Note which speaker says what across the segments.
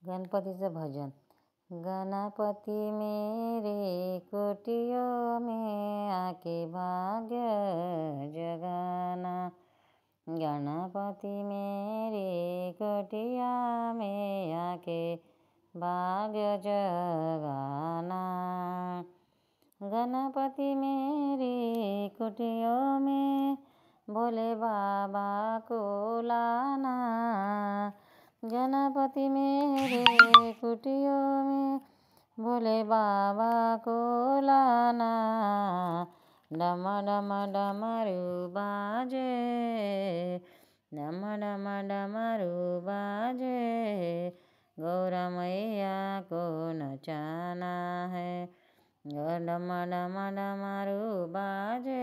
Speaker 1: गणपतीचं भजन। गणपति मेरे कुटियों में आके भाग्य जगाना। गणपति मेरे कुटिया में आके भाग्य जगाना। गणपति मेरे कुटियों में भोले बाबा को लाना। गणपति मेरे कुटियों में भोले बाबा को लाना। डम डम डमरू बाजे, डम डम डमरू बाजे, गौरा मैया को नचाना है। डम डम डमरू बाजे,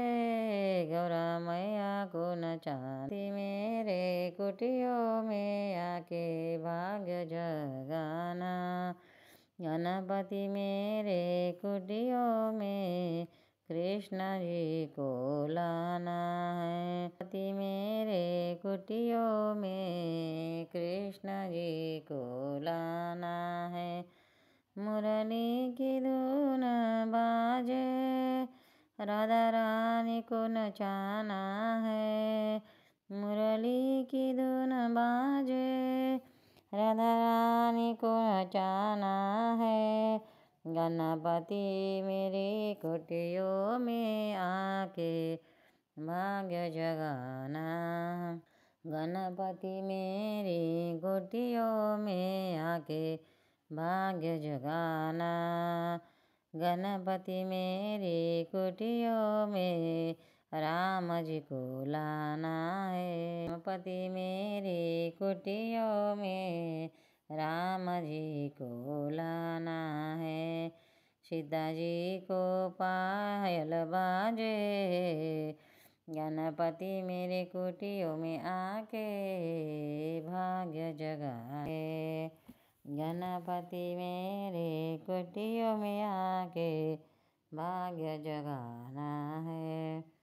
Speaker 1: गौरा मैया को नचाना। मेरे कुटियों में आके भाग्य जगाना। गणपति मेरे कुटियों में कृष्ण जी को लाना है। गणपति मेरे कुटियों में कृष्ण जी को लाना है। मुरली की धुन बाजे, राधा रानी को नचाना है। मुरली की धुन बाजे, राधा रानी को नचाना है। गणपति मेरी कुटियों में आके भाग्य जगाना। गणपति मेरी कुटियों में आके भाग्य जगाना। गणपति मेरी कुटियों में राम जी को लाना है। गणपति मेरी कुटियों में राम जी को लाना है। सीता जी को पायल बाजे, गणपति मेरे कुटियों में आके भाग्य जगाए। गणपति मेरे कुटियों में आके भाग्य जगाना है।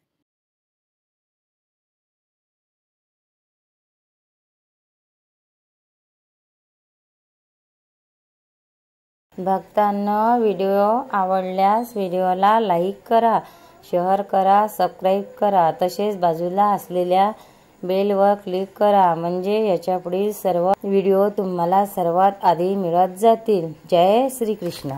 Speaker 1: भक्तांनो, व्हिडिओ आवडल्यास व्हिडिओला लाईक करा, शेअर करा, सबस्क्राईब करा, तसेच बाजूला असलेल्या बेलवर क्लिक करा, म्हणजे याच्यापुढील सर्व व्हिडिओ तुम्हाला सर्वात आधी मिळत जातील। जय श्री कृष्ण।